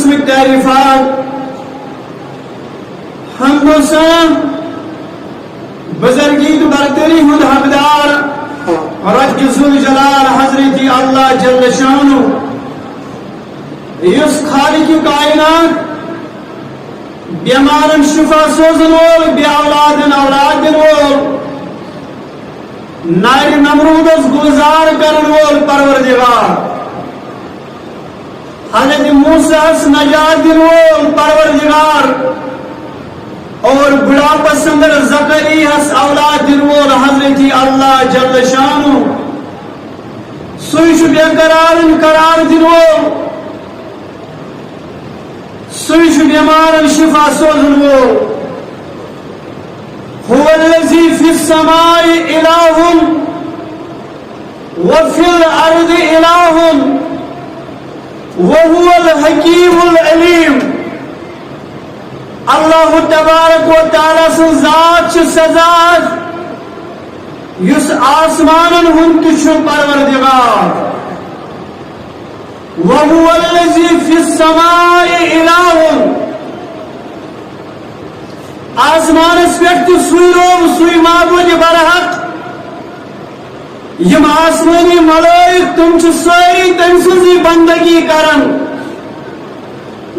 قسمک تعریفات حمد و ثنا بزرگی تو برتری ہند حقدار رب ذو الجلال حضرت اللہ جل شانہ یس خالق کائنات بیمارن شفا سوزن وول بے اولادن اولاد دن وول نار نمرودس گلزار کرن وول پروردگار حضرت موسیٰ نجات دن وول پروردگار اور بڑھاپا سندر زکریہ اولاد دن وول حضرت اللہ جل شانہ سوئی بے قرارن قرار دن وول سوئی بیمارن شفا سوزن وول هو الذي في السماء إله وفي الأرض إله وهو الحكيم العليم اللہ تبارک و تعالی سن ذات سزا یس آسمانن ہند پروردگار وهو الذي في السماء إله آسمان پہ سوئی روم سوئی معبود برحق یم آسمانی ملائک تم ساری تم سنزی بندگی کرن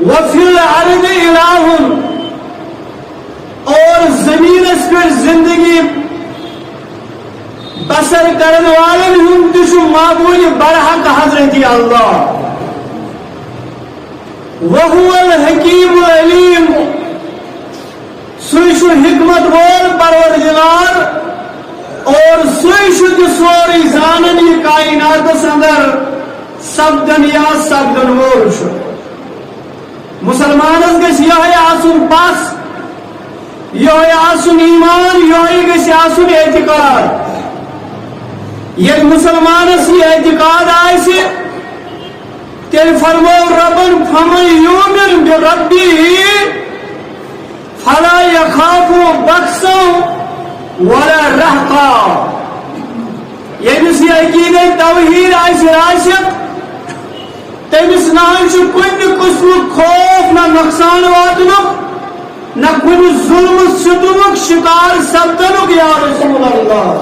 وفی الارض الہ اور زمین پر زندگی بسر کرن والن ہم تشو معبود برحق حضرت اللہ وهو الحکیم العلیم سوئی حکمت وول پروردگار اور سوئی سوری زانن یہ کائنات اندر سبدن یا سبدن وول مسلمانس گژھِ یہے آسن پس یہے آسن ایمان یہے گژھِ آسن اعتقاد یل مسلمانس یہ اعتقاد آسہِ تیل فرمو ربن فمن یؤمن بربه فلا يخاف بخسا ولا رهقا یمس یہ عقیدہ توحید راسخ تمس نہ کن قسم خوف نہ نقصان واتنک نہ کن ظلم ستمک شکار سپدنک یا رسول اللہ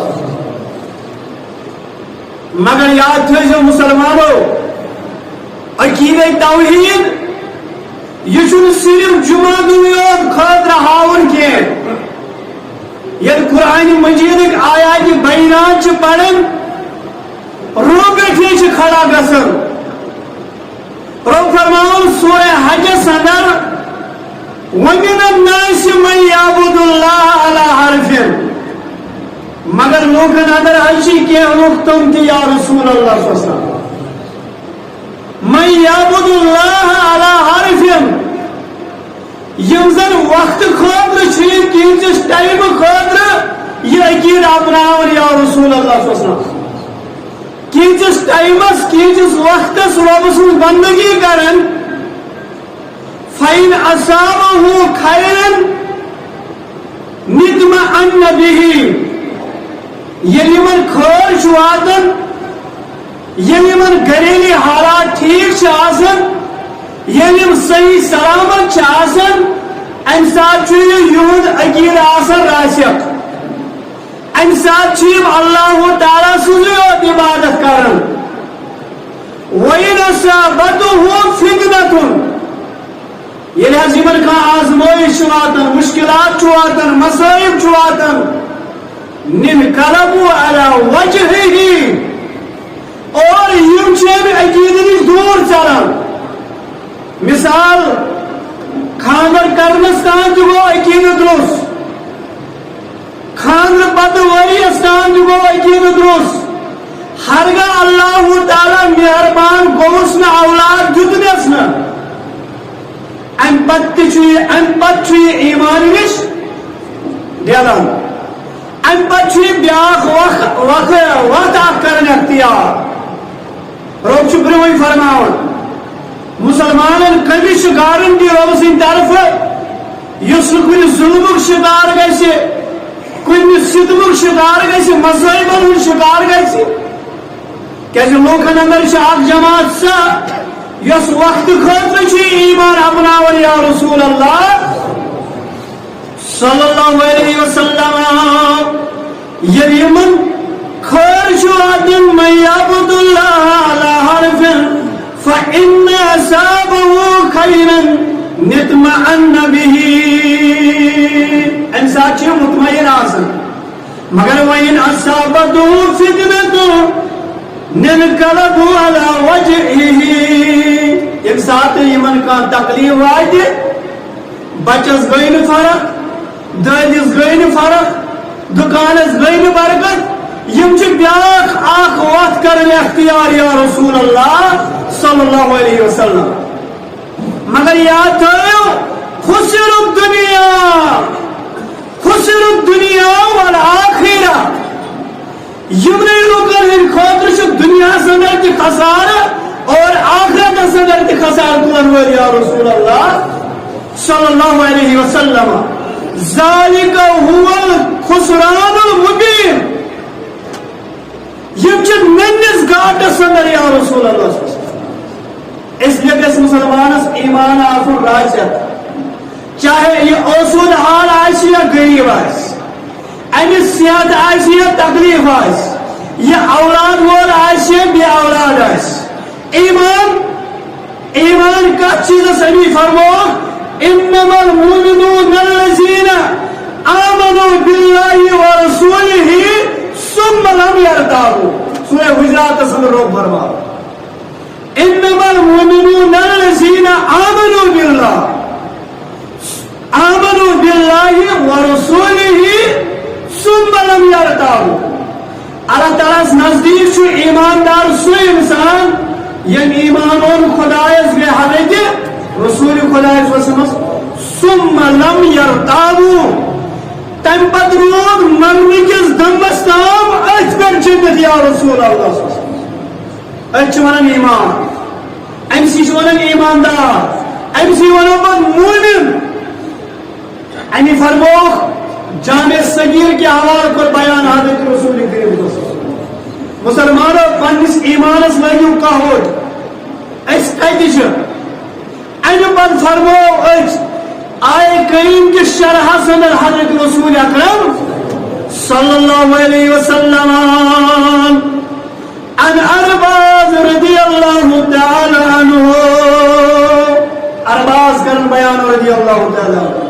مگر یاد تھو مسلمانوں عقیدہ توحید یہ صرف جمعہ دن خاطر ہاؤن کی یل قرآن مجید آیات بینات پڑھن رو بیٹھے کھڑا گسن رب فرماؤن سورہ حجس اندر وَمِنَ النَّاسِ مَن يَعْبُدُ اللَّهَ عَلَى حَرْفٍ مگر لوگن اندر اچھی کہ لوگ تم تھی یا رسول اللہ صلی اللہ علیہ وسلم من یعبد اللہ علی حرف یم زن وقت خاطر کینچس ٹائم خاطر یہ عقید اپناون یا رسول اللہ صلی اللہ علیہ وسلم کینچس ٹائمس کینچس وقتس رب سن بندگی کرن فَإِنْ أَصَابَهُ خَيْرًا نِطْمَأَنَّ بِهِ یلی من خیر واتن یلی من گھریلی حالات ٹھیک آسن یلی صحیح سلامت آسن امہ سات یہد عقید آسن راسخ امہ سات اللہ تعالیٰ سن عبادت کرن وَإِنْ أَصَابَتْهُ فِتْنَةٌ یلی حض یمن کھانا آزمائش واتن مشکلات واتن مصائب واتن انقلبوا على وجهه اور یم عقیدہ نش دور چلان مثال خاندر کرنس تان گو عقیدہ درست خاندر پتہ ؤریس تان گو عقیدہ درست ہرگاہ اللہ تعالیٰ مہربان گوس نا اولاد دتنس نا ام پتہ یہ ایمان نش ڈلان ام پتہ بیاکھ وقت کرن اختیار رب برہم فرماون مسلمانن کمش گارنٹی رب سن طرف اس کن ظلمک شکار گژھِ کن ستمک شکار گژھِ مصائبن ہند شکار گژھِ کیازِ لوکن اندر اخ جماعت سا یس وقت خاطر ایمان یا رسول اللہ صلی اللہ علیہ وسلم یمن خیر شوادن من یعبد اللہ علی حرف فإن أصابه خیرا نطمئن به انسان چھے مطمئن آسن مگر وَإِنْ أَصَابَتْهُ فِتْنَةٌ نَنْقَلَبَ عَلَى وَجْهِهِ ایک ساتھ یمن کا تکلیف واتہِ بچس گئی نہ فرق دادس گئی نہ فرق دکانس گئی نہ برکت یم چھ بیاکھ اکھ وقت کرن اختیار یا رسول اللہ صلی اللہ علیہ وسلم مگر یاد تھایو خسر الدنیا والآخرہ یمنے لوکن ہن خاطر چھ دنیا سندر تہ خسارہ اور آخرت سندر تہ خسارہ تلن وول یا رسول اللہ صلی اللہ علیہ وسلم ذالک هو الخسران المبین یم چھ ننس گاٹس سندر یا رسول اللہ صلی اللہ علیہ وسلم اس لیے کہ مسلمانس ایمان آسن راسیت چاہے یہ اصول حال آئیسی یا غریب آئیس امس صحت آئیسی یا تکلیف آئیس یہ اولاد وول آئیسی یا بے اولاد آئیس ایمان کا چیز سبھی فرمو انما المؤمنون الذین آمنوا باللہ ورسولہ ثم لم يرتابوا سورہ حجرات سندر روک فرماؤ انما المؤمنون الذین آمنوا باللہ ورسولہ ثم لم يرتابوا اللہ تعالیٰ نزدیک چھو ایماندار سو انسان یم ایمان اور خدایس بے حدیث رسول خدایس وسمس ثم لم يرتابوا تم پت رود مرنکس دمس تام ات پر چندت یا رسول اللہ ات چھ ونان ایمان امسی چھ ونان ایماندار امسی ونان پت مومن امی فرموخ جامع صغیر کے حوالے پر بیان حضرت رسول کریم مسلمانوں پنس ایمانس لگیو کہوت اس کتی چھ امی پر فرمو آئے کریم کے شرح سندر حضرت رسول اکرم صلی اللہ علیہ وسلم ان ارباز رضی اللہ تعالی عنہ ارباز کرن بیان رضی اللہ تعالی عنہ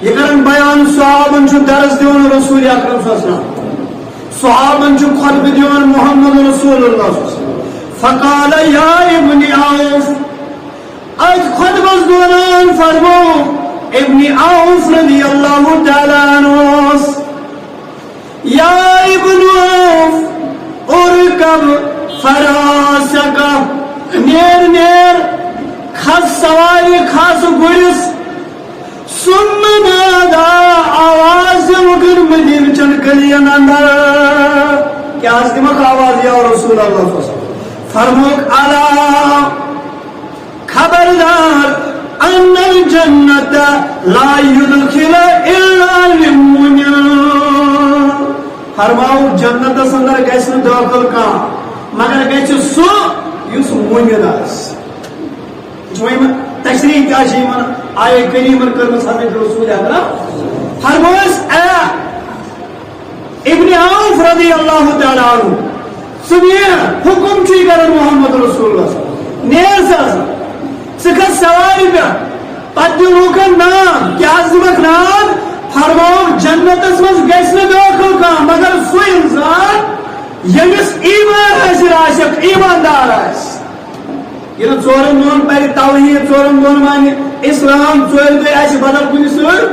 یہ کرن بیان صحابن چھ درس دیون رسول اکرم صلی اللہ علیہ وسلم صحابن چھ خطب دیون محمد رسول اللہ صلی اللہ علیہ وسلم فقال یا ابن عوف اج خطبس دوران فرمو ابن عوف رضی اللہ تعالی عنہ یا ابن عوف ارکب فراسکا نیر خس سواری خاص گرس سن نادا آواز مگر مدین چن گلین اندر کیا اس دماغ آواز یا رسول اللہ صلی اللہ علیہ وسلم فرموک علا خبردار ان الجنت لا يدخل الا للمؤمن فرماؤ جنت سندر گیس داخل کا مگر گیس سو یس مومن آس تشریح کیا من آئے کریمن کرمس حضرت رسول اکرم فرموس اے ابن عوف رضی اللہ تعالی عنہ سنیے حکم چی کرن محمد رسول اللہ نیر ساز سکھت سواری پہ پتہ لوکن نام کیا زمک نام فرماؤ جنت مز گیس داخل کا مگر سو انسان یمس ایمان حاصل آسک ایماندار آس یہ ژورن دون پہ توحید ژورن دون مانے اسلام ژور پہ آس بدل کن سر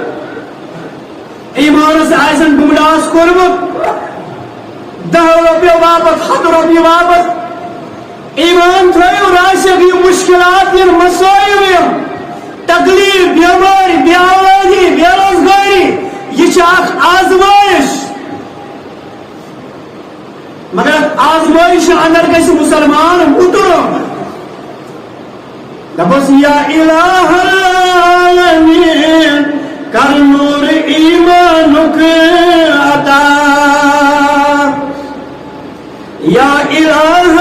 ایمانس آسن گمڈاس کورمت 10 رۄپیہِ واپس 100 رۄپیہِ واپس ایمان تھٲیِو راسک یہ مشکلات یہ مسائل یم تکلیف بیماری بے اولادی بے روزگاری یہ اخ آزمائش مگر آزمائش اندر گژھِ مسلمان اترُن دپس یا الہ العالمین کر نور ایمانک عطا یا الہ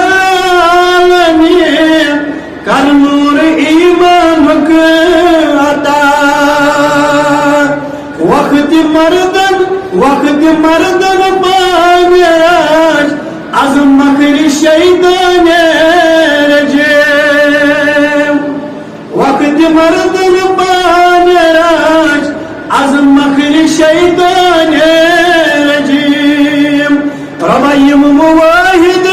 العالمین کر نور ایمانک وقت مردن پانش از مکر شیطان رجیم وقت مردن پانش از مکر شیطان رجیم ربیم مواحد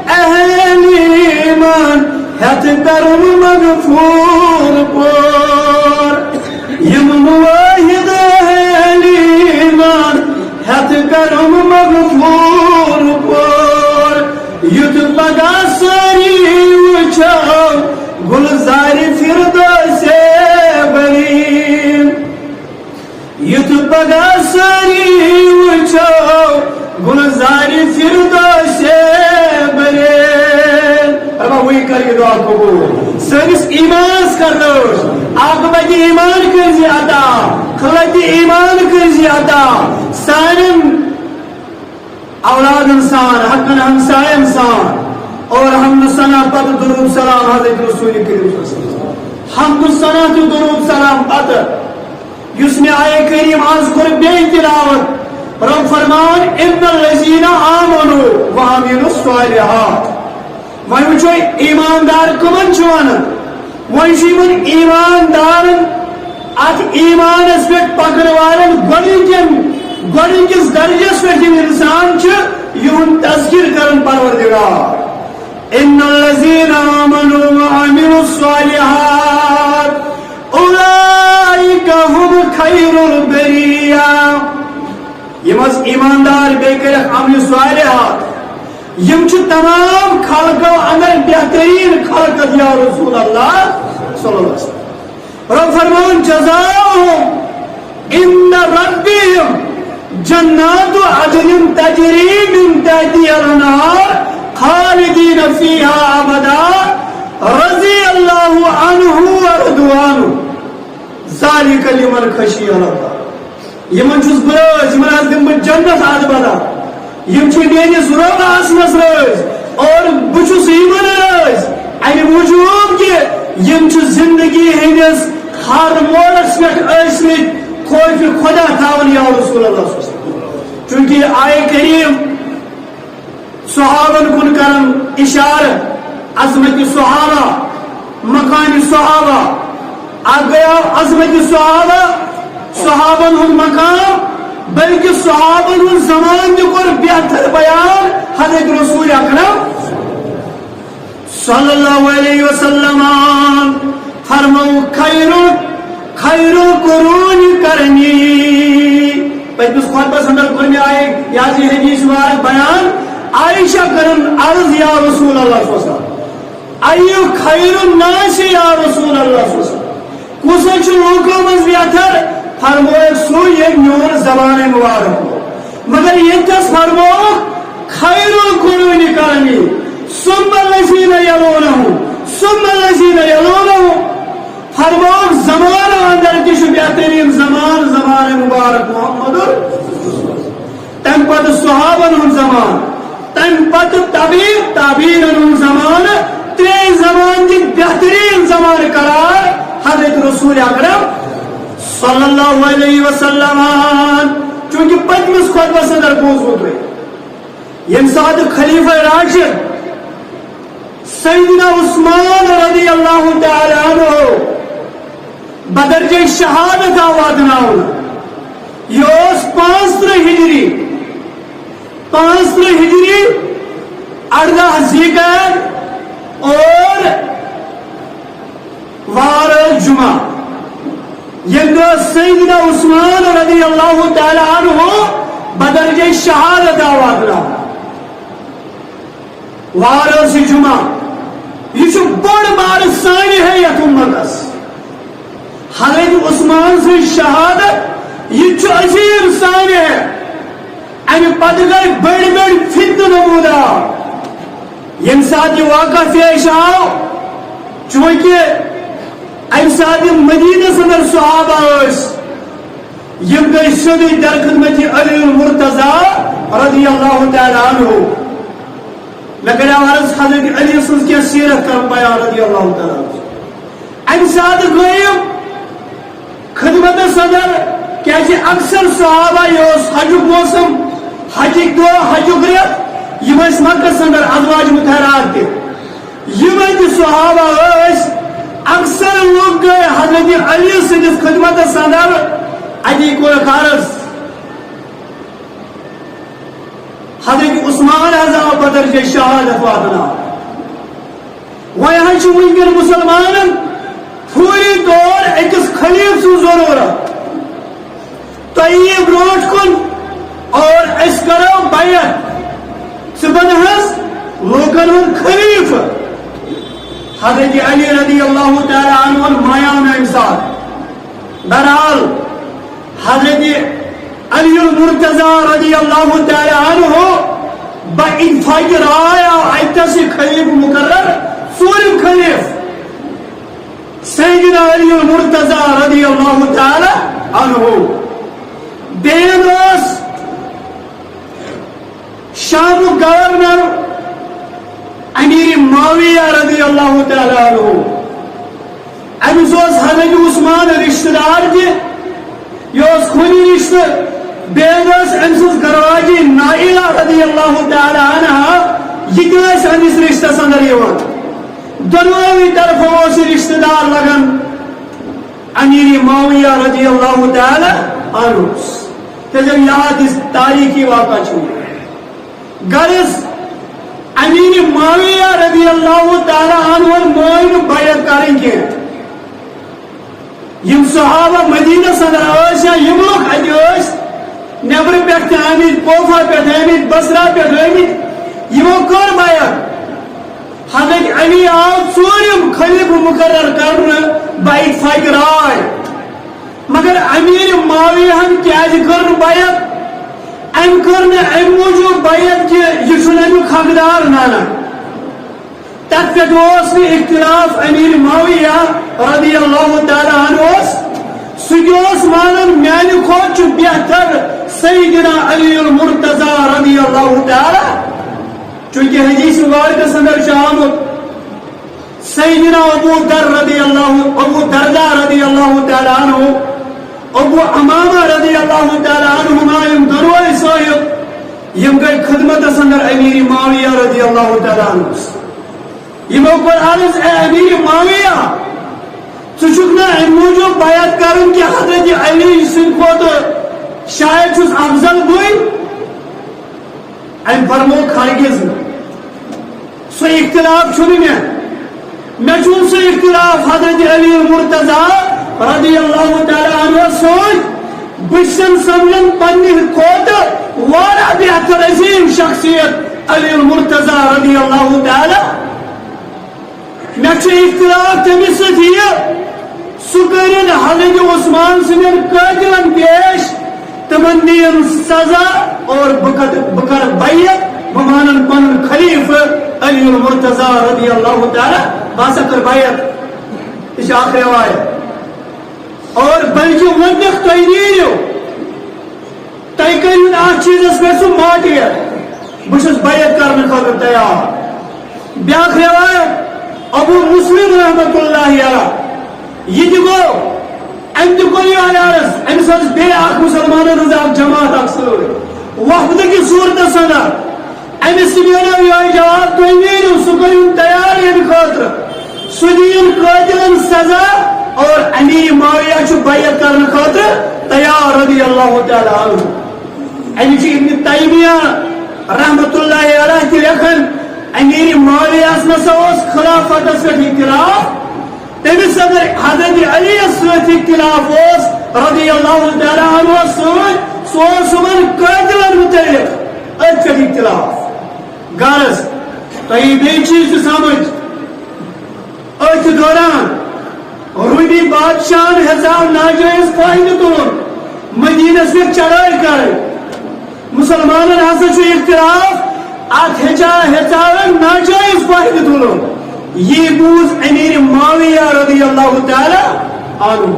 اہل ایمان ہت کرم مغفور پر یم مواحد اہل ایمان ہت کرم مغفور پر یت پگا ساری وچھو گلزار فردوس برین یت پگا ساری وچھو گلزار فردوس برین اب وہی کریے دعا قبول سنس ایمان کرنوش عاقبت ایمان کر زیادہ خلط ایمان کر زیادہ سانم اولاد انسان حقن ہمسائے انسان اور حمد ثنا پت درود سلام حضرت رسول کریم صلی اللہ علیہ وسلم حمد ثنا تو درود سلام پت یس میں آئے کریم آز کر بے تلاوت رب فرمان ان الذین آمنوا وعملوا الصالحات وہی وچھو ایماندار کمن چوان وہی شیمن ایماندار ات ایمان اس پہ پکڑ والن گوڑی کس درجس پہ انسان یہن تذکر کرن پروردگار ان الذین آمنوا وعملوا الصالحات اولئک هم خیر البریہ یم ایماندار بے کرک عمل صالحات یم تمام خلقو اندر بہترین خلقت یا رسول اللہ صلی اللہ علیہ وسلم رب فرمان جزاؤہم ان ربهم جنات عدن تجری من تحتها الانہار خالدین فیہا ابدا رضی اللہ عنہ ورضوانہ ذالک لمن خشی اللہ یمن چھس برز یمن از دم جنت آج بدا یم چھ میانس رب آسنس رز اور بچس یمن رز این موجود کہ یم چھ زندگی ہندس ہر موڑس پہ ٲسمٕتۍ خوف خدا تھاون یا رسول اللہ صلی اللہ علیہ وسلم چونکہ آئے کریم صحابن کن کرن اشارہ عظمت صحابہ مقام صحابہ آ گیا عظمت صحابن ہن مقام بلکہ صحابن ہن زمان کور بہتر بیان حضرت رسول اکرم صلی اللہ علیہ وسلم فرمو خیر قرون کرنی پتمس خطبس اندر کرنے آئے یاسی حدیث مبارک بیان عائشہ کرن عرض یا رسول اللہ صلی اللہ علیہ وسلم ایو خیر الناس یا رسول اللہ صلی اللہ علیہ وسلم کسن چھ لوکو مز بہتر فرموک سو یہ میون زبان مبارک مگر یہ تس فرموک خیر القرون کرنی ثم الذین یلونہم فرموک زمان اندر کش بہترین زمان مبارک محمد تم پت صحابن ہن زمان تم پت تابعین ہن زمان ترے زمان کی بہترین زمان قرار حضرت رسول اکرم صلی اللہ علیہ وسلم چونکہ پتمس خطبس اندر بوزو تھے یم ساتھ خلیفہ راشد سیدنا عثمان رضی اللہ تعالی عنہ بدرجہ شہادت آواد ناؤن یوس 5 ہجری 18 ذیقعدہ اور وار جمعہ یم سیدنا عثمان رضی اللہ تعالی عنہ بدرجہ شہادت آواد ناؤن وار سی جمعہ یہ بڑ بار سانی ہے یتمتس حضرت عثمان سے شہادت یہ عظیم سان ہے امہ پتہ گئی بڑی فتنہ نمودار یم سات یہ واقعہ پیش آو چونکہ ام سات مدینہ اندر صحابہ یم گئی سیدھی در خدمت علی المرتضی رضی اللہ تعالی عنہ مگر عرض حضرت علی سن کی سیرت کر بیان رضی اللہ تعالی عنہ ام سات گئی خدمت صدر کہ اکثر صحابہ یہ حجک موسم حجک دو حجک ریت یہ مکہ اندر ازواج مطہرات یہ صحابہ اکثر لوگ گئے حضرت علی سندس خدمت اندر علی کو خارس حضرت عثمان حضا بدر کے شہادت واتنا وہاں ونکن مسلمان پوری طور اکس خلیف سن ضرورت طیب بروٹ کن اور اس کرو بیعت بنہس لوکن ہن خلیف حضرت علی رضی اللہ تعالی عنہ مایان انسان بہرحال حضرت علی المرتضی رضی اللہ تعالی عنہ باتفاق رائے اتس خلیف مقرر ژوٗرِم خلیف سیدنا علی المرتضی رضی اللہ تعالی عنہ دین شام گورنر امیر معاویہ رضی اللہ تعالی عنہ امس حضرت عثمان رشتہ دار یہ خونی رشتہ بین امس گرواجی نائلہ رضی اللہ تعالی عنہ یہ امس رشتہ اندر دونوی طرف رشتہ دار لگن امیر معاویہ رضی اللہ تعالی عنہ تجھے یاد اس تاریخی واقعہ چھوڑے غرض امیر معاویہ رضی اللہ تعالی عنہ موین بیعت کریں گے یم صحابہ مدینہ صدر یم لوگ اتیس نبر پہ آمد کوفہ پہ آمد بصرہ پہ آمد یمو کر بیعت حضرت علی آو ژوٗرِم خلیف مقرر کرنے باتفاق رائے مگر امیر معاویہ ہم کیاز کرن بیعت ام کرنے ام موجود بیعت کہ یہ چھُنہٕ امیُک حقدار نانا تتھ پٮ۪ٹھ اوس نہٕ اختلاف امیر معاویہ رضی اللہ تعالی عنہ سُہ اوس مانان میانہِ کھۄتہٕ چھُ بہتر سیدنا علی المرتضی رضی اللہ تعالی چونکہ حدیث مبارکہ اندر چھُ آمُت سیدنا ابو درداء رضی اللہ تعالی عنہ ابو امامہ رضی اللہ تعالی عنہما یم دروئی صاحب یم گئی خدمت اندر امیر معاویہ رضی اللہ تعالی عنہ یمو کور عرض اے امیر معاویہ ژٕ چھُکھ نا امہِ موٗجوٗب بیعت کرُن کہ حضرت علی سٕنٛدِ کھۄتہٕ شاید چھُس افضل بٕے ام فرموک ہرگز سو اختلاف چھُنہٕ مےٚ چھُنہٕ سُہ اختلاف حضرت علی المرتضی رضی اللہ تعالی عنہ سوچ بشن سمجھن پنہ کھوتہٕ واریاہ بہتر عظیم شخصیت علی المرتضی رضی اللہ تعالی مےٚ چھُ اختلاف تٔمِس سۭتۍ یہِ سُہ کٔرِن حضرت عثمان سٕنٛدٮ۪ن قٲدِلن پیش تمن دین سزا اور بکر بیعت بمانن پن خلیف علی المرتضی رضی اللہ تعالی باسا کر بیعت اس آخر روایت اور بلکہ ونک تُہۍ نیٖرِو تُہۍ کٔرِو اتھ چیٖزس پٮ۪ٹھ سُہ ماٹیٹ بہٕ چھُس بیعت کرنہٕ خٲطرٕ تیار بیاکھ روایت ابو مسلم رحمۃ اللہ علیہ یہ تہِ گوٚو ام تہِ کوٚر یہِ عرض أمِس ٲس بیٚیہِ اکھ مُسلمانن ہٕنٛز اکھ جماعت اکھ سۭتۍ وقتہٕ کِس صوٗرتس اندر أمِس تہِ میلیو یِہوٚے جواب تُہۍ نیٖرِو سُہ کٔرِو تیار ییٚمہِ خٲطرٕ سُہ دِیِن قٲتِلن سزا اور امیر معاویہ چھُ بیعت کرنہٕ خٲطرٕ تیار رضی اللہ تعالی عنہ امہِ چھُ ابن تیمیہ رحمۃ اللہ علیہ تہِ لیکھان امیر معاویہس نسا اوس خلافتس پٮ۪ٹھ اختلاف تٔمِس اگر حضرت علی یس سۭتۍ اختلاف اوس رضی اللہ تعالی عنہ سۭتۍ سُہ اوس یِمن قٲدِلن متعلق أتھۍ پٮ۪ٹھ اختلاف غرض تۄہہِ بیٚیہِ چیٖز تہِ سمجھ أتھۍ دوران روٗمی بادشاہن ہیژاو ناجٲیز فٲیدٕ تُلُن مدیٖنس پٮ۪ٹھ چڑٲے کرٕنۍ مسلمانن ہسا چھُ اختلاف اتھ ہیژاون ناجٲیز فٲیدٕ تُلُن یہ بوز امیر معاویہ رضی اللہ تعالی عنہ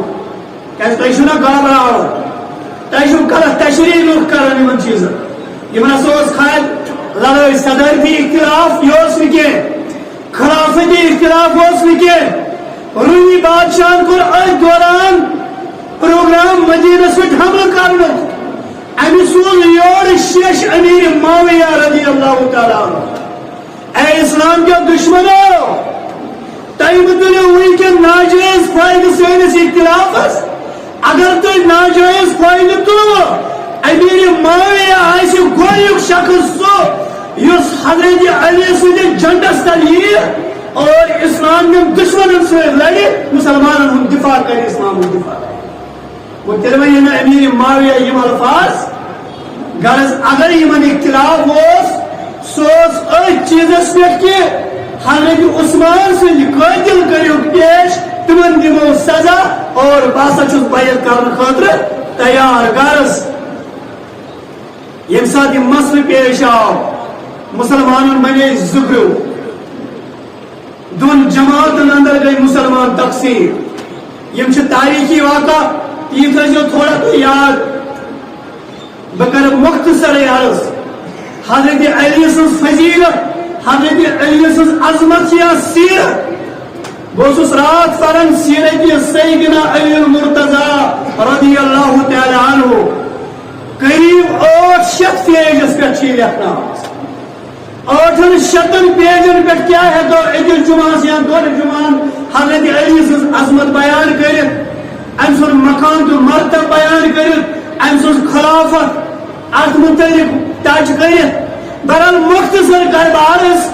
کیازِ تُہۍ چھِو نا گابراوان تۄہہِ چھِو غلط تشریح لُکھ کران یِمن چیٖزن یِمن ہسا اوس خالی لڑٲے صدارتی اختلاف یہِ اوس نہٕ کینٛہہ خلافتی اختلاف اوس نہٕ کینٛہہ روٗمی بادشاہن کوٚر أتھۍ دوران پروگرام مدینہ سے حمل کرنا امی سوز یور شیش امیر معاویہ رضی اللہ تعالیٰ اے اسلام کے دشمنوں تیم تلیو ونکن ناجائز فائدہ سینس اختلاف اگر تو ناجائز فائدہ تلو امیر معاویہ آئیسی گوڑیک شخص سو یس حضرت علی سے جنڈس تلیہ اور اسلام میں دشمنوں سے لڑی مسلمانوں ہم دفاع کریں اسلام ہم دفاع کریں وہ تلوین امیر معاویہ یم الفاظ غرض اگر یمن اختلاف ہوس سوز ایک چیز اس پہ کہ حضرت عثمان سے قاتل کریو پیش تمن دمو سزا اور باسا چھس بیعت کرنے خاطر تیار غرض یم ساتھ یہ مسئلہ پیش آو مسلمانوں بنے زگرو دون جماعتن اندر گئی مسلمان تقسیم یم چھ تاریخی واقع یہ تھا تھوڑا تو یاد بکر مختصر عرض حضرت علی سن فضیلت حضرت علی سن عظمت یا سیرت بوسوس رات فرن سیرت سیدنا علی المرتضی رضی اللہ تعالی عنہ قریب 800 پیجز پر چھی لکھنا 800 پیجن پر کیا ہے تو ایک جمعہ سے دور جمعہ حضرت علی سن عظمت بیان کرت ام سن مقام تو مرتب بیان کرت ام سن خلافت ات متعلق تاج کرت برال مختصر کاربارس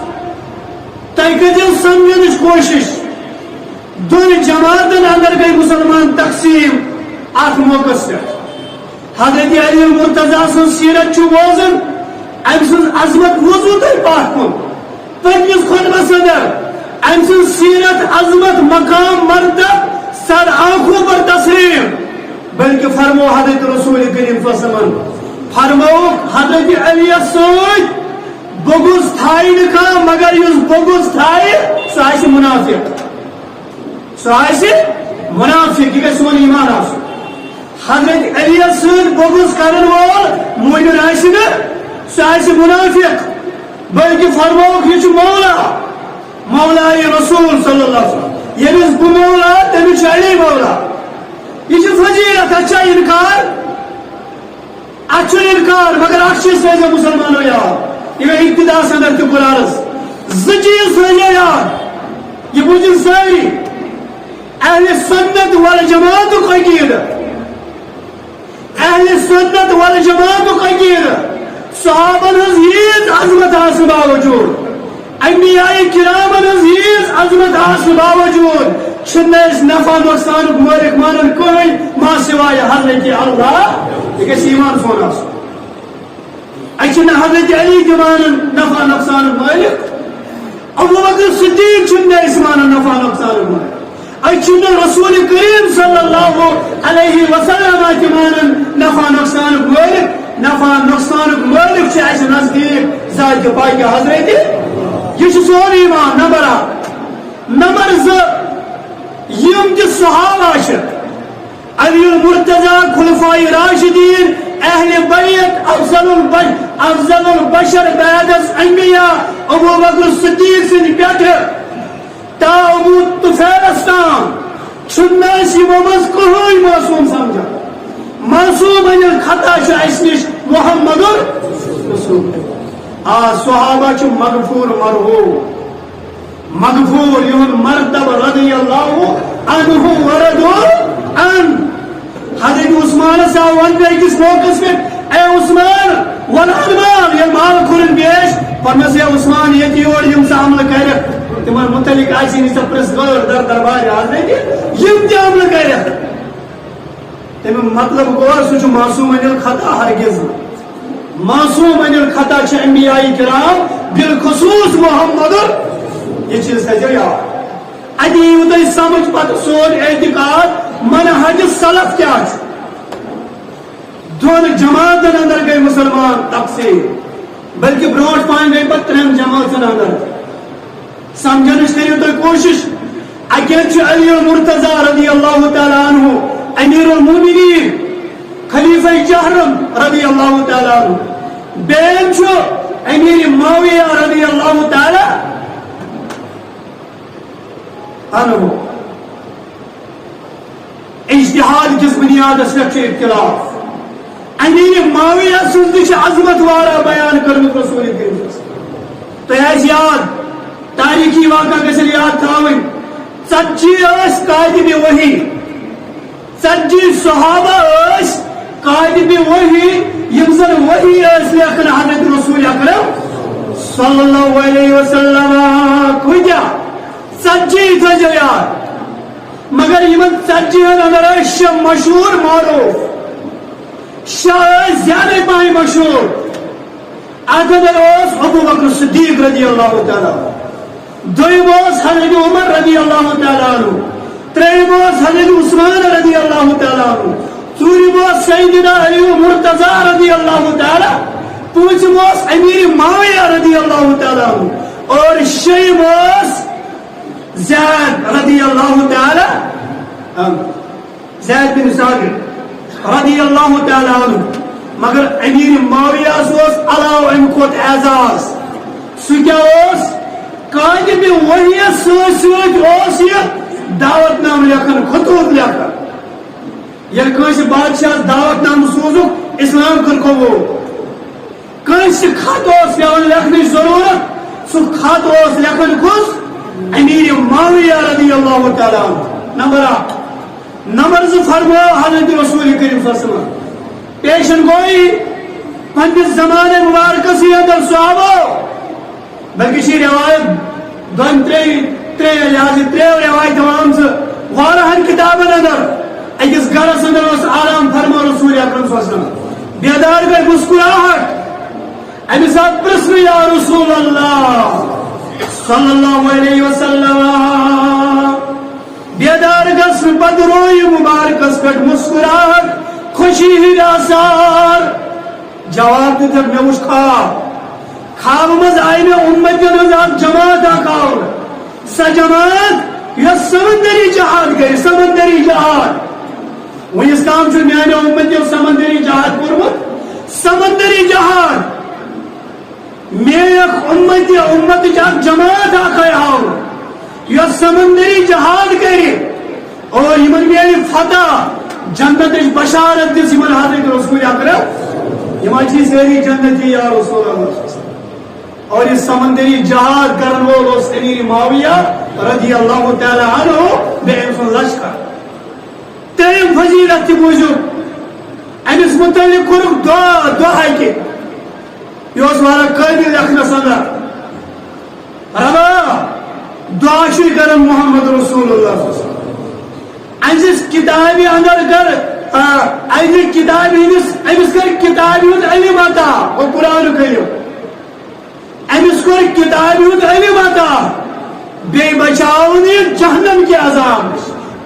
تیکتیل سمجھنش کوشش دون جماعتن اندر گئی مسلمان تقسیم ات موقع سے حضرت علی المرتضی سن سیرت چو بوزن ام سن عظمت وضو تر پاک کن پنجس خطبہ صدر ام سن سیرت عظمت مقام مرتب سر آنکھوں پر تصریم بلکہ فرمو حضرت رسول کریم صلی اللہ علیہ وسلم فرمو حضرت علی سوچ بغض تھائی نکا مگر یس بغض تھائی سو آئیسی منافق سو آئیسی منافق یہ سون ایمان آسو حضرت علی سوچ بغض کرن وول مومن آئیسی نا سو آئیسی منافق بلکہ فرمو یہ مولا مولا رسول صلی اللہ علیہ وسلم یمس بہ مولا تمس علی مولا یہ فضیلت اچھا انکار اچھا انکار مگر اچھی سوزے مسلمانوں یاد یہ ابتدا صدر تو قرآن زچیز سوزے یاد یہ بوجھن ساری اہل سنت والجماعت کو عقید اہل سنت والجماعت کو عقید صحابہ ہز عظمت آس باوجود انبیاء کرام ہز عظمت آس باوجود چھنس نفع نقصان مالک مانن کوئی ما سوائے حضرت اللہ یہ ایمان سونا اچھن حضرت علی جمان نفع نقصان مالک ابو بکر صدیق چھنس مان نفع نقصان مالک اچھن رسول کریم صلی اللہ علیہ وسلم جمان نفع نقصان مالک نفع نقصان مالک سے ایسے نزدیک ذات پاک حضرت یہ سون ایمان نمبر ز یم تہ صحابہ علی المرتضی خلفاء راشدین اہل بیت افضل البشر بعد الانبیاء ابو بکر صدیق سن پیٹھ تا ابو طفیلستان چھنس یمو مز کہین معصوم سمجھا معصوم ان الخطا اس نش محمد رسول صحابہ چھ مغفور مرحوم مغفور یون مرتب رضی اللہ عنہ وردو ان حضرت عثمان صاحب ونبے کس موقع میں اے عثمان والعلمان یہ مال کھرن پیش فرمس اے عثمان یہ تیوڑ یم سے عمل کرے تمہار متعلق آئیسی نہیں سب پرس غور در دربار حاضر یم تی عمل کرے تمہیں مطلب گور سوچو معصوم ان الخطا ہرگز معصوم ان الخطا چھ انبیاء کرام بالخصوص محمد یہ چیز ہے جو یاد ادی ادھر سمجھ پتہ سون اعتقاد منہج سلف کیا دون جماعتن اندر گئی مسلمان تقسیم بلکہ بروٹ پائن گئی پتہ ترین جماعتن اندر سمجھنش کریو تو کوشش اکیچ علی المرتضی رضی اللہ تعالی عنہ امیر المومنین خلیفہ جہرم رضی اللہ تعالی عنہ بین چھو امیر معاویہ رضی اللہ تعالی عنہ اجتہاد کس بنیاد پہ اختلاف امیر معاویہ سند عظمت وارا بیان کرمت رسول کریم تہ یاد تاریخی واقعہ گژھن یاد تھاون 40 کاتب وحی 40 صحابہ کاتب وحی یم زن وحی لیکن حضرت رسول اکرم صلی اللہ علیہ وسلم کھوجا 40 تھجو یاد مگر یمن 40 اندر شاہ مشہور معروف شاہ زیادہ پائی مشہور اندر ابو بکر صدیق رضی اللہ تعالیٰ دویم حضرت عمر رضی اللہ تعالیٰ عنہ تریم حضرت عثمان رضی اللہ تعالیٰ عنہ ژوٗرِم سیدنا علی مرتضی رضی اللہ تعالیٰ پوٗنٛژِم امیر معاویہ رضی اللہ تعالیٰ عنہ اور شیٚیِم زید رضی اللہ تعالیٰ زید بن ثابت رضی اللہ تعالیٰ عنہ مگر امیر معاویہ علاوہ امہِ کھۄتہٕ اعزاز سُہ کیٛاہ کاتب وحی ست یہ دعوت نام لکھن خطوط لکھن یل کنس بادشاہ دعوت نام سوزک اسلام کر قبول کنس خط پیون لکھن ضرورت سہ خط لکھن کس امیر معاویہ رضی اللہ تعالیٰ عنہ نمبر 1 نمبر 2 فرمو حضرت رسول کریم صلی اللہ علیہ وسلم پیشن گوئی پنس زمانے مبارکس اندر صحابہ بلکہ یہ روایت دون ترے روایت وارہن کتابن اندر اکس گرس اندر آرام فرمو رسول اکرم صلی اللہ علیہ وسلم بیدار گئی مسکراہٹ امہ سات پرسن یا رسول اللہ صلی اللہ علیہ وسلم بیدار گسن پتہ روئی مبارکس پہ مسکراہٹ خوشی ہند آثار جواب دیتے مے وچھ خواب مز آئی میں امتن ہز جماعت آور سا جماعت یہ سمندری جہاد گئی سمندری جہاد ونس تام میانہ امتو سمندری جہاد کورمت سمندری جہاد میک امت جماعت آور یہ سمندری جہاد کر اور یمن میل فتح جنت بشارت دس یمن حضرت رسول اکرم یمن چھ ساری جنتی یا رسول اللہ اور اس سمندری جہاد کرن وول امیر معاویہ رضی اللہ تعالیٰ عنہ بے سن لشکر تریم فضیلت موجود امس متعلق کورک دعا کہ یہ وارہ قابل لکھنس اندر ربا دعا کرن محمد رسول اللہ صلی اللہ علیہ وسلم امس کتابی اندر کر امس کتابی امس کر کتابی علم عطا اور قرآن کریم امس کور کتاب علم عطا بے بچاؤن جہنم کے عذاب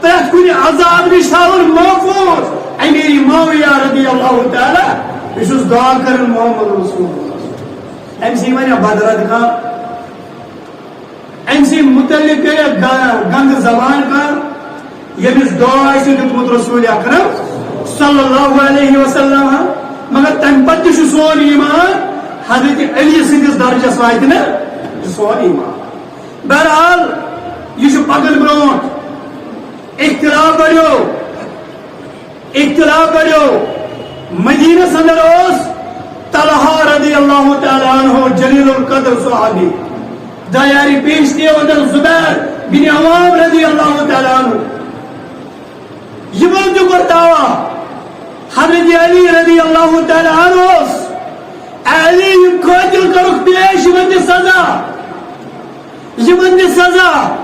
پریت کن عذاب نش تھاون محفوظ امیر معاویہ رضی اللہ تعالیٰ یہ دعا کرن محمد رسول اللہ ام سی ون بدرد کا ام سی متعلق گند زبان کا یمس دعا دتمت رسول اکرم صلی اللہ علیہ وسلم مگر تم پتہ سون ایمان حضرت علی سندس درجس وات نا سون ایمان بہرحال یہ پکن برونٹ اختلاف بڑھو مدینس اندر طلحہ رضی اللہ تعالیٰ عنہ جلیل القدر صحابی دایاری پیش تے اندر زبیر بن عوام رضی اللہ تعالیٰ عنہ یہ جو برتاوا حضرت علی رضی اللہ تعالیٰ عنہ علی قاتل کرک پیش یمن سزا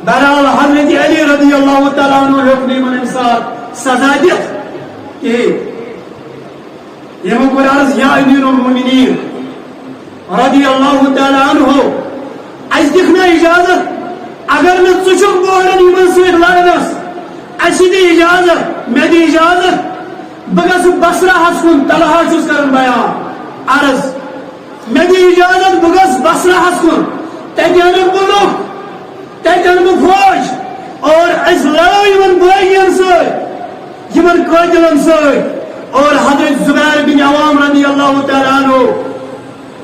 بہرحال حضرت علی رضی اللہ تعالیٰ عنہ حکم یمن انسان سزا دت کہ یمن کو عرض یا امیر المؤمنین رضی اللہ تعالیٰ عنہ اس دکھنا اجازت اگر میں ژک بورن یمن سۭتۍ لڑنس اس دی اجازت میں دی اجازت بگس بصرہس کن طلحہ چھس کرن بیان عرض میں دی اجازت بگس بصرہس کن تتہِ انک ملک تتہِ انک فوج اور اس لڑو یمن بٲغین سۭتۍ یمن قٲتلن سۭتۍ اور حضرت زبیر بن عوام رضی اللہ تعالیٰ عنہ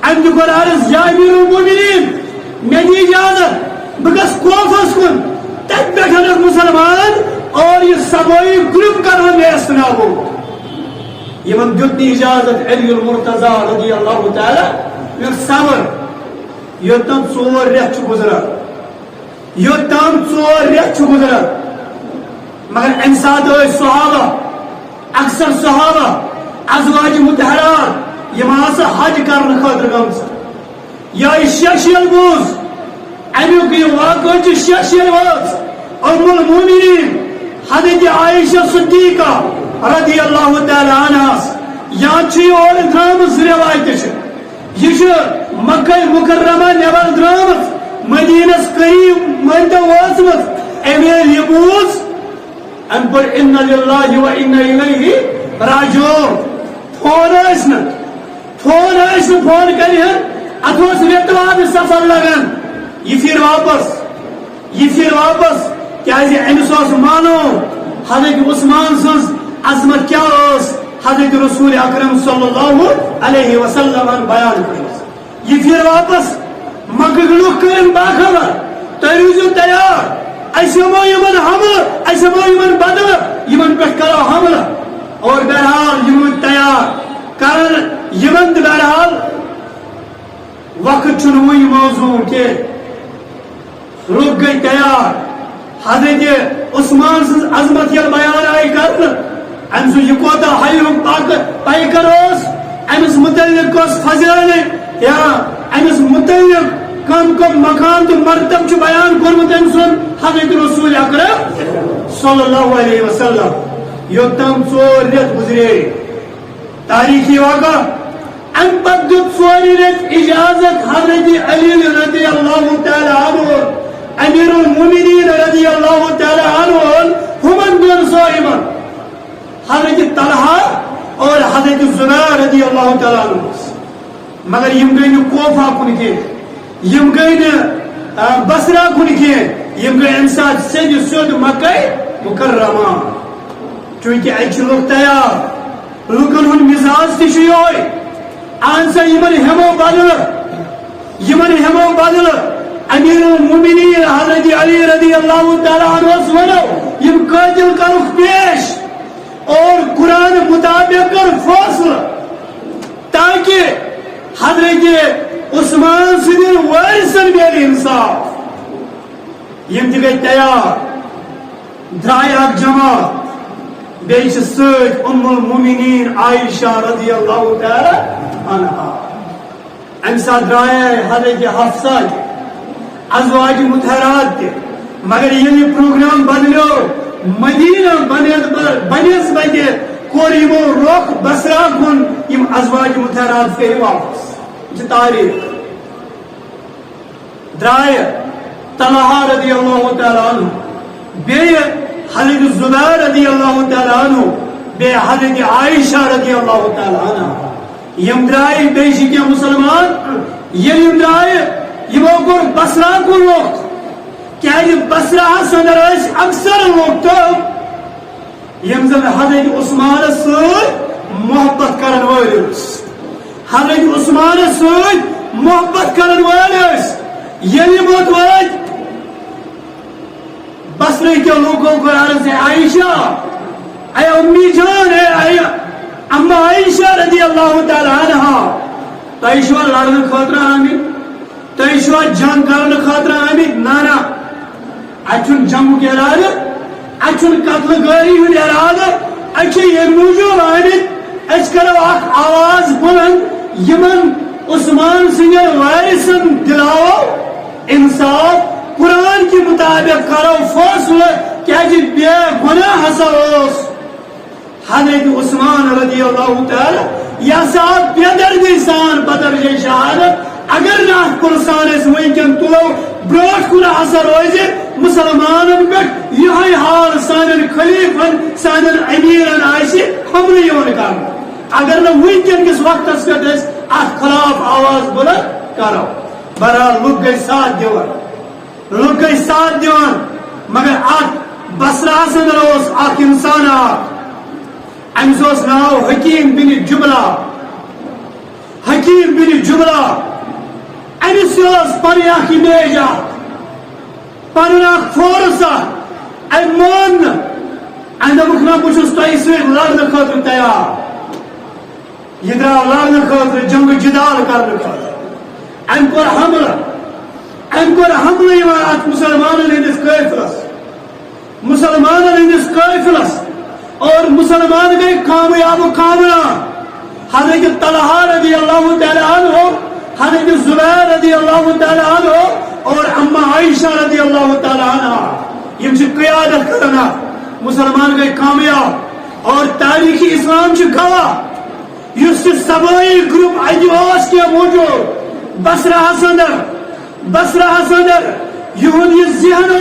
ام دِ کوٚر عرض یا امیر المؤمنین میں دی اجازت بگس کوفس کن تتہِ پٮ۪ٹھ انک مسلمان اور یہ سبوئی گروپ کرو نیست نابود یمن دیتنی اجازت علی المرتضی رضی اللہ تعالی یہ صبر یوتم 4 ریت گزران یوتم 4 ریت گزران مگر انسات صحابہ اکثر صحابہ ازواج متحرات یہ آسا حج کرنے خاطر گمس یا شیشیل بوز امیک یہ واقع شیشیل بوز ام المومنین حضرت عائشہ صدیقہ رضی اللہ تعالی عنہ یا چی اور درامس روایت یہ مکہ مکرمہ نبر درامت مدینس قریب منتو واسمت امیل یہ بوز ان پر ان للہ و ان الیہ راجعون فون ٲسۍ فون کری اتھ اوس ریتوار سفر لگان یہ پھر واپس کیازِ أمِس اوس مانو حضرت عثمان سٕنٛز عظمت کیا ٲس حضرت رسول اکرم صلی اللہ علیہ وسلم بیان کٔرمٕژ یہ پھر واپس مکہ لُکھ کٔرِن باخبر تُہۍ روٗزِو تیار أسۍ ہٮ۪مو یِمن حملہٕ أسۍ ہٮ۪مو یِمن بدلہٕ یِمن پٮ۪ٹھ کرو حملہٕ اور بہرحال یِم تیار کرن یِمن تہِ بہرحال وقت چھُنہٕ وُنہِ موزوٗن کینٛہہ لُکھ گٔے تیار حضرت عثمان سٕنٛز عظمت ییٚلہِ بیان آیہِ کرنہٕ أمۍ سُنٛد یہِ کوتاہ حیُک پیکر اوس أمِس متعلق کۄس فضیلت یا أمِس متعلق کم مقام تو مرتب چھُ بیان کوٚرمُت أمۍ سُنٛد حضرت رسول اکرم صلی اللہ علیہ وسلم یوتام 4 ریت گزرے تاریخی واقع ام پتہ دیت 4 ریت اجازت حضرت علی رضی اللہ تعالی عنہ امیر المومنین رضی اللہ تعالی عنہ ہمن دون صائمن حضرت طلحہ اور حضرت زبیر رضی اللہ تعالی عنہ مگر یم گئی نہ کوفہ کن کی یم گئی نہ بصرہ کن کی یم گئی امہ سات سیود مکہ مکرمہ چونکہ اتھ لوگ تیار لوکن ہند مزاج تہ یہ اہن سا ہمو بدل امیر المومنین حضرت علی رضی اللہ تعالی عنہ ونو یم قاتل کرک پیش اور قرآن مطابق کر فیصلہ تاکہ حضرت عثمان سندین وارثن میلہِ انصاف یم تہ گئی تیار درائے اکھ جماعت بیچ سۭتۍ ام المومنین عائشہ رضی اللہ تعالی عنہا امہ سات درائے حضرت حفصہ ازواج مطہرات تہ مگر یہ پروگرام بدلیو مدینہ بنسبت کور یمو رخ بصرہ کن یم ازواج مطہرات گئی واپس یہ تاریخ درائے طلحہ رضی اللہ تعالی عنہ بیٚیہِ حضرت زبیر رضی اللہ تعالی عنہ بے حضرت عائشہ رضی اللہ تعالی عنہ یم درائے بیشی کیا مسلمان یم درائے یمو کور بصرہ کو لوگ کیا یہ بصرہ سندر اکثر لوگ تو یم زن حضرت عثمان سۭتۍ محبت کرن وٲلۍ ٲسۍ حضرت عثمان سۭتۍ محبت کرن وٲلۍ ٲسۍ ییٚلہِ موت وٲتۍ بصرے کے لوگوں کو عرض ہے عائشہ اے امی جان اے اما عائشہ رضی اللہ تعالی عنہا تیشوا لڑن خاطر آمد تیشوا جنگ کرنے خاطر آمد نانا اچھن جنگ کے ارادہ اچھن قتل گاری ہند ارادہ اچھے یہ موجود آمد اچھ کرو اخ آواز بلند یمن عثمان سنگر وارثن دلاو انصاف قرآن کے مطابق کرو فیصلہ کیا جی بے گناہ ہسا اس حضرت عثمان رضی اللہ تعالی یا صاحب بے دردی سان بدرجہ شہادت اگر نہ قرآن اس وینکن تلو بروٹ کن ہسا روزے مسلمانن پہ یہ حال سانن خلیفن سانن امیرن آئیسی ہم نے یہ کرنا اگر نہ وینکن کس وقت اس کا دس خلاف آواز بلند کرو برحال لوگ گئی ساتھ دیوان لوگ گئی ساتھ دیوان مگر اخ بصرہ سندر اوس اخ انسان امس اوس ناو حکیم بن جبلہ حکیم بن جبلہ امس اوس پنن اخ امیج پنن اخ فورس ام مان اندمک نا بہ چھس تۄہہِ سۭتۍ لڑنہٕ خٲطرٕ تیار یہ درٛاو لڑنہٕ خٲطرٕ جنگ جدال کرنہٕ خٲطرٕ أمۍ کوٚر حملہٕ یِوان اتھ مسلمانن ہٕنٛدِس قٲفلس اور مسلمان گئی کامیاب و کامران حضرت طلحہ رضی اللہ تعالیٰ عنہ حضرت زبیر رضی اللہ تعالیٰ عنہ اور اما عائشہ رضی اللہ تعالیٰ عنہ یم چھ قیادت کرنا مسلمان گئی کامیاب اور تاریخی اسلام چھ گواہ یس سبائی گروپ اجواس کے موجود بصرہ اندر یہود یہ ذہن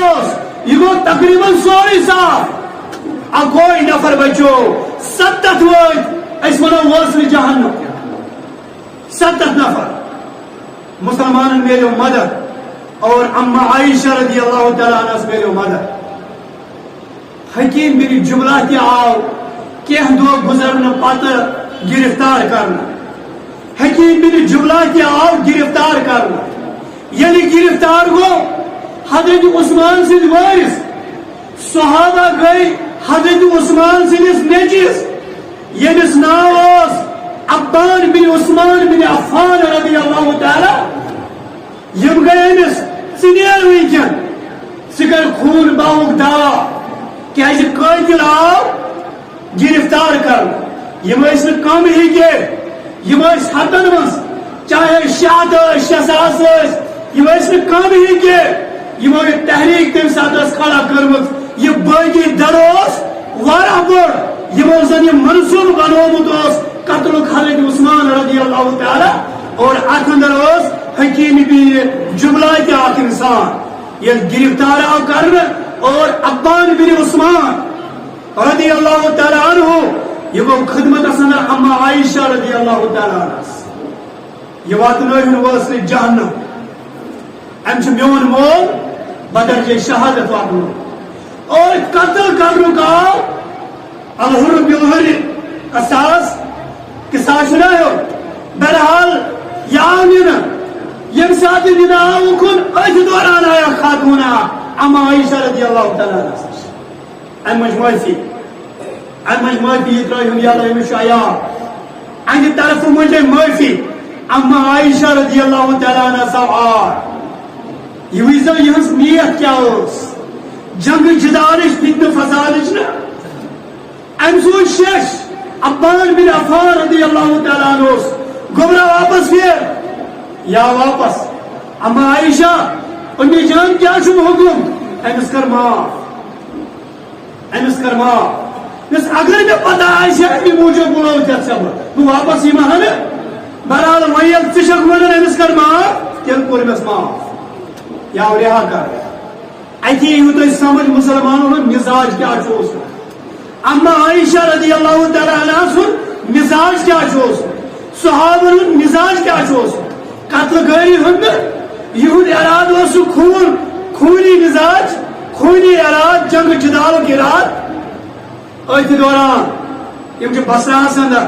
یہ گو تقریباً 100 صاف اکوئی نفر بچو 7 وقت اس ونو وصل جہنم 7 نفر مسلمان میرے مدد اور اما عائشہ رضی اللہ تعالیٰ عنہ میرے مدد حکیم بن جملہ کے آؤ کہ دو گزرنے پتہ گرفتار کرنا حکیم بن جملہ کے آؤ گرفتار کرنا یعنی گرفتار گو حضرت عثمان سند وارث صحابہ گئی حضرت عثمان سندس نیچس یمس ناو عبان بن عثمان بن عفان رضی اللہ تعالی یم گئی امس سنیر وینکن سکر خون باؤک دعا کہ قاتل آو گرفتار کر یم کم ہی کے یم ہتن مز چاہے 600 یم کم ہی کے یمو یہ تحریک تم سات کھڑا کرمت یہ باقی دروس وارہ بڑ یمو زن یہ منصوب بنومت قتل حضرت عثمان رضی اللہ تعالی اور ات اندر حکیم بن جملہ کے اخ انسان یہ گرفتار آو کر اور عبان بن عثمان رضی اللہ تعالی عنہ یہ گو خدمت اندر اما عائشہ رضی اللہ تعالی عنہ یہ واتن وصل جہنم ام میون مول بدرجہ شہادت واتن اور قتل کرنے کا الحر بالحر قصاص نہ ہو بہرحال یم سات دن آو کن ات دوران آیا خاتون اما عائشہ رضی اللہ تعالی عنہ امج معافی یہ ترائی ہم یاد امش آیا ان طرف مجھے معافی اما عائشہ رضی اللہ تعالی عنہ سوار یہ ویزا یہاں نیت کیا ہوس جنگ جدارش فتن فسادش نا امسو شش عبان بن عفان رضی اللہ تعالی عنہ گمراہ واپس پھر یا واپس اما عائشہ انہیں جان کیا شب حکم امس کر معاف بس اگر میں پتہ آئیسا امی موجود بولو تیت سب تو واپس ہی مہن برحال ویل تشک ونن امس کر معاف تیل کور امس معاف یا رہا کر ایتی ہوں تو سمجھ مسلمانوں میں مزاج کیا چوز اما عائشہ رضی اللہ تعالی عنہ سن مزاج کیا چوز صحابہ مزاج کیا چوز قتل گاری ہند یہود اراد و سو خونی مزاج خونی اراد جنگ جدال کی رات ایت دوران یم بصرہ اندر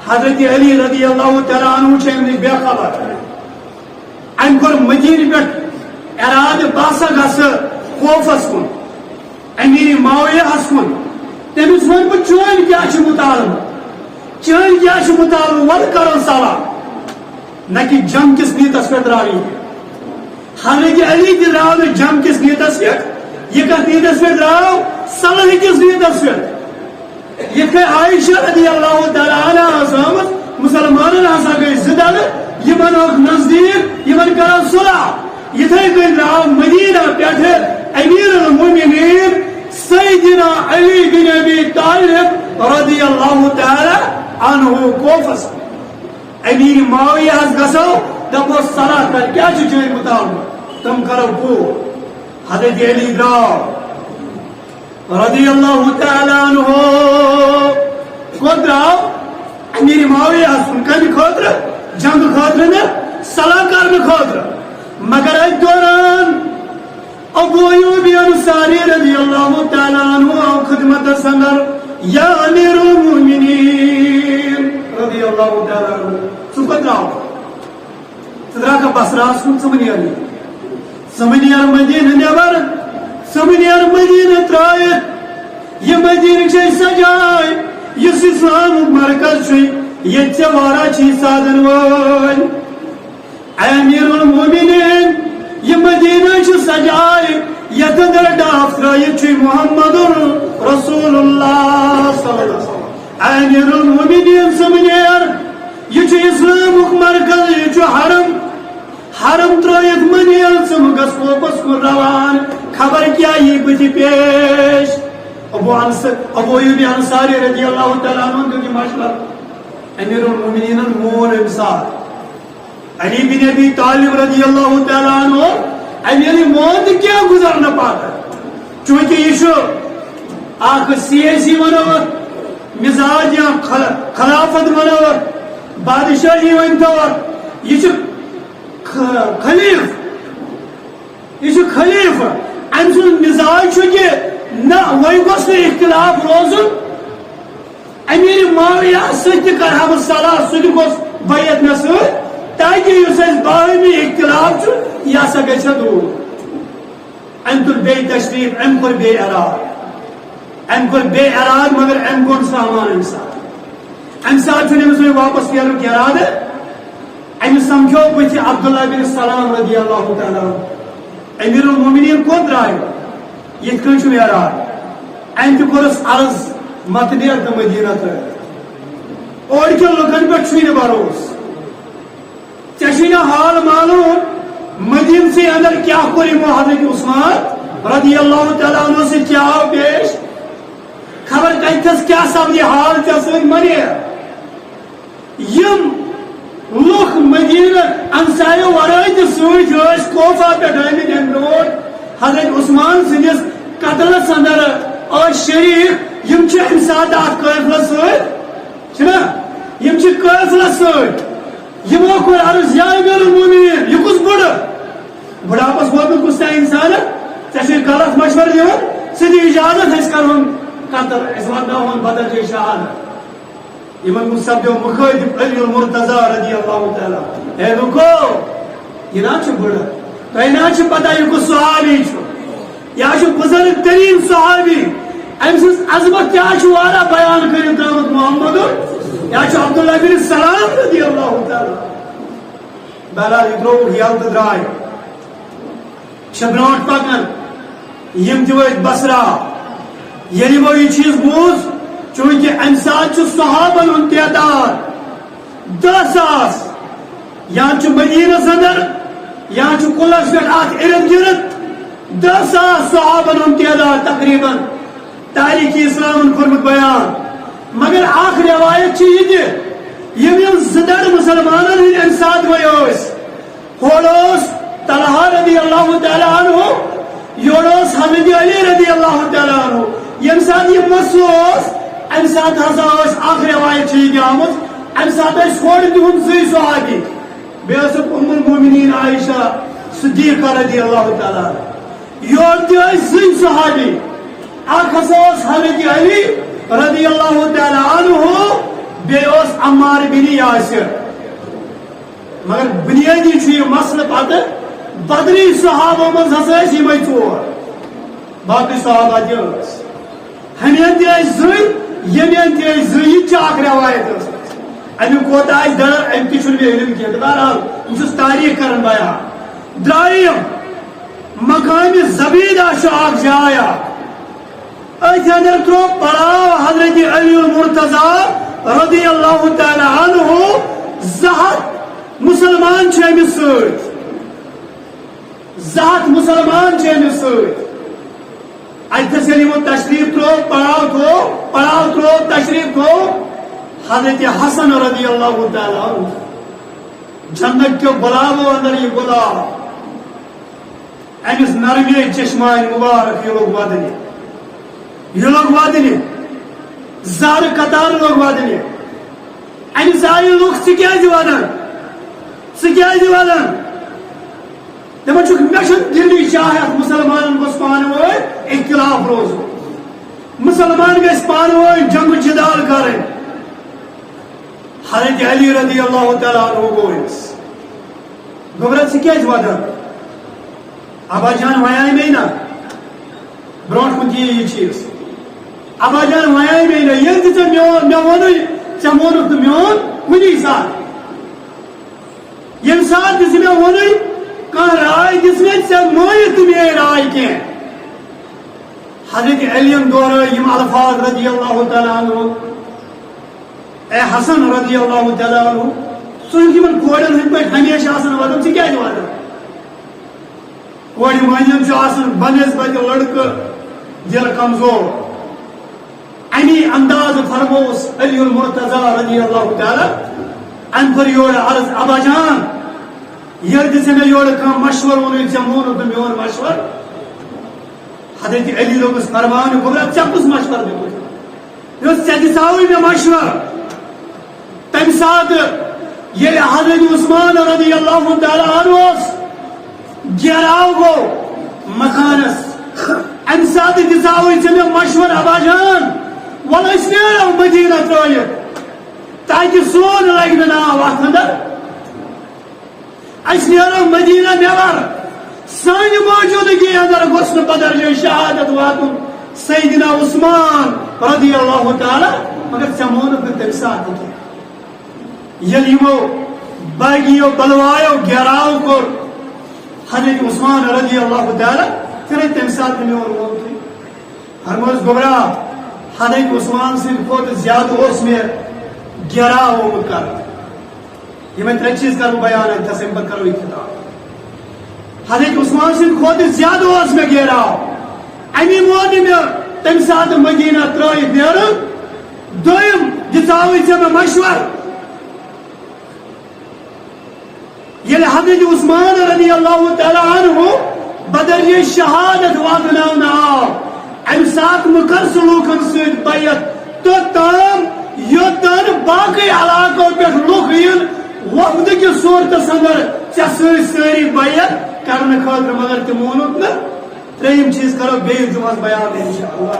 حضرت علی رضی اللہ تعالی عنہ چھ بے خبر ام کور مدینہ پہ اراد باسا گس خوفس کن امیر معاویہ ہس کن تمس ون بہ چون کیا مطالبہ ول کرو سلام نہ کہ جنگ کس نیتس پہ دراوی حضرت علی تہ درو جنگ کس نیتس پہ یہ کت نیتس پہ درو صلح کس نیتس پہ یہ عائشہ رضی اللہ تعالی عنہ مسلمان ہسا گئی زدل یمن نزدیک یمن کرو صلح یتھے گئی درو مدینہ پہ امیر المؤمنین سیدنا علی بن ابی طالب رضی اللہ تعالی عنہ کوفس امیر معاویہ ہس گسو دپو صلاح کر کیا چھ مطالبہ تم کرو کو حضرت علی درو رضی اللہ تعالی عنہ کو درو امیر معاویہ ہس کم خاطر جنگ خاطر نا صلاح کرنے خاطر مگر ات دوران ابو ایوب انصاری رضی اللہ تعالی عنہ خدمت سندر یا امیر المؤمنین رضی اللہ تعالی عنہ سکتراؤ صدرہ کا بسراس کن سمنیار مدینہ نیبر سمنیار مدینہ ترائیت یہ مدینہ چھ سجائے یس اسلام مرکز یہ وارا چی سادن ول امیر المومنین یہ مدینہ چھ سجائے یت اندر ڈاف ترائیت محمد رسول اللہ صلی اللہ علیہ وسلم امیر المومنین سمنیر یہ اسلام مرکز یہ حرم حرم ترائیت منیل سمگس واپس کو روان خبر کیا یہ بتی پیش ابو ایوب انصاری رضی اللہ تعالیٰ عنہ کی ماشاءاللہ امیر المومنین مول امسال علی بن ابی طالب رضی اللہ تعالیٰ عنہ امیر موت کیا گزرنا پاتا چونکہ یہ آخ سیاسی منور مزاج یا خلافت منور بادشاہی ونطور یہ خلیف یہ خلیف ام سن مزاج کہ نہ وی گوس اختلاف روزن امیر معاویہ ست کرہا بہ صلاح سہ گوس بیعت مے ست تاکہ اس باہمی اختلاف یہ ہسا گژھِ دور ام تل بے تشریف ام کور بے اراد مگر ام کون سامان ام سات امس واپس پھیرک ارادہ ام سمجھو بت عبداللہ بن سلام رضی اللہ تعالیٰ امیر المومنین کون درائے یہ کن اراد ام تہ کورس عرض مت نیر تو مدینہ تر اور کے لکن پہ بھروس ٹھیک حال معلوم مدینہ سے اندر کیا کور حضرت عثمان رضی اللہ تعالیٰ عنہ سے کیا پیش خبر کتس کیا سپدی حال ٹھیک ست منے یم لوک مدینہ انسایو ورائے تو ست کوفہ پہ آمت ام برو حضرت عثمان سندس قتلس اندر شریک یم ام سات ات قافلس ستنا یم قافلس ست یمو کور عرض یا امیر المومنین یہ کس بڑ بڑھاپس ووتمت کس تین انسان ژے غلط مشورہ دِوان ژٕ دِ اجازت أسۍ کرہون قتل أسۍ واتناوہون بدل جایہِ شہادت یمن کُن سپدیو مخٲطب علی المرتضیٰ رضی اللہ تعالیٰ اے رکو یہ نا بڑ تۄہہِ نا پتہ یہ کس صحابی یہ بزرگ ترین صحابی ام سز عظمت کیا وارا بیان کرت درامت محمد یہ عبداللہ بن سلام رضی اللہ تعالیٰ بہرحال یہ درو یل تو درائے برو پکان یم تہ وت بصرہ یل وہ یہ چیز بوز چونکہ ام سات صحابن ہند تعداد 10,000 یا مدینس اندر یا کلس پہ ات ارد گرد 10,000 صحابن ہند تعداد تقریباً تاریخ اسلام کورمت بیان مگر اخ روایت یہ زدر مسلمانن ہند ام سات ویس ہوس طلحہ رضی اللہ تعالیٰ عنہ یورس حضرت علی رضی اللہ تعالیٰ عنہ یم سات یہ مسئلہ ام سات ہسا اخ روایت یہ آمت ام سات کھوڑ تہد زی صحابی بیس ام المومنین عائشہ صدیقہ رضی اللہ تعالیٰ عنہ یور تہ زی صحابی اخ ہسا حضرت علی رضی اللہ تعالیٰ عنہ بیس عمار بن یاسر مگر بنیادی یہ مسئلہ پتہ بدری صحابہ من ہسا یم ژور باقی صحابہ تہ ہمین تہ زی یمین تہ زی یہ اخ روایت امیک کوت در ام تہ مے علم کی بہرحال بہت تاریخ کران بیان درائم مقام زبیدہ اخ جایا ات اندر ترو پڑاو حضرت علی المرتضیٰ رضی اللہ تعالی عنہ زہت مسلمان امس ست زہت مسلمان امس ست اتس یل تشریف ترو پڑاو ترو تشریف ترو حضرت حسن رضی اللہ تعالی عنہ جنت کے گلابو اندر یہ گلاب امس نرمی چشمان مبارک یہ لوگ وادنی زار قطار لوگ وادنی امس آئی لوگ ثان دپان مے دلی چاہت مسلمان گوس پان اختلاف روز مسلمان گھس پان جنگ جدال کریں حضرت علی رضی اللہ تعالیٰ عنہ گوس گوبرت ودان ابا جان ویان میں نا برو کن یہ چیز ابا جان ویا مے یل تہ مے وونُے ژےٚ مونُکھ نہٕ میون کُنی ساتہٕ ییٚمہِ ساتہٕ تہِ ژٕ مے وونُے کانٛہہ راے دِژ مےٚ ژےٚ مٲنِتھ تہِ میٲنۍ راے کینٛہہ حضرت علیَن دورٲے یِم الفاظ رضی اللہ تعالیٰ عنہ اے حسن رضی اللہ تعالیٰ عنہ ژٕ چھُکھ یِمن کورٮ۪ن ہٕنٛدۍ پٲٹھۍ ہمیشہ آسان ودان ژٕ کیٛازِ ودان کورِ مٲنِم چھُ آسان بنسبتہِ لڑکہٕ دل کمزور امی انداز فرموس علی المرتضیٰ رضی اللہ تعالیٰ ان پر یور عرض ابا جان ییٚلہِ تہِ ژےٚ مےٚ یورٕ کانٛہہ مشورٕ ووٚنُے ژےٚ مونُکھ نہٕ میون مشورٕ حضرت علی لوگس فرمان گوٚبرا ژےٚ کُس مشورٕ دیُتُتھ مےٚ اوس ژےٚ دِژاوٕے مےٚ مشورٕ تمہِ ساتہٕ ییٚلہِ حضرت عثمان رضی اللہ تعالیٰ عنہ اوس گیراو گوٚو مکانس امہِ ساتہٕ دِژاوٕے ژےٚ مےٚ مشورٕ ابا جان وَلہٕ أسۍ نیرو مدیٖنہ ترٲیِتھ تاکہِ سون لگہِ نہٕ ناو اتھ اندر أسۍ نیرو مدیٖنہ نٮ۪بر سانہِ موجوٗدگی اندر گوٚژھ نہٕ بدرجے شہادت واتُن سیدنا عثمان رضی اللہ تعالیٰ مگر ژےٚ مونُکھ نہٕ تمہِ ساتہٕ کینٛہہ ییٚلہِ یِمو باغیو بلوایو گیراو کوٚر حضرت عثمان رضی اللہ تعالیٰ کرے تمہِ ساتہٕ نہٕ میون وونتھٕے فرموس گوبرا حضرت عثمان سٕنٛدِ کھۄتہٕ زیادٕ اوس مےٚ گیراو آمُت کرنہٕ یِمن ترٛےٚ چیٖز کرٕ بہٕ بیان اتھس امہِ پتہٕ کرو یہِ خطاب حضرت عثمان سٕنٛدِ کھۄتہٕ زیادٕ اوس مےٚ گیراو امی مون نہٕ مےٚ تمہِ ساتہٕ مدیٖنہ ترٲیِتھ نیرُن دوٚیِم دِژاوٕے ژےٚ مےٚ مشورٕ ییٚلہِ حضرت عثمان رضی اللہ تعالیٰ عنہ بدرجے شہادت واتناونہٕ آو امہِ ساتہٕ مہٕ کر سُہ لوٗکن سۭتۍ بیعت توٚتام یوٚتانۍ باقٕے علاقو پٮ۪ٹھ لُکھ یِن وفدٕ کِس صوٗرتس اندر ژےٚ سۭتۍ سٲری بیعت کرنہٕ خٲطرٕ مگر تہِ مونُکھ نہٕ ترٛیٚیِم چیٖز کرو بیٚیِس جُمعس بیان انشاء اللہ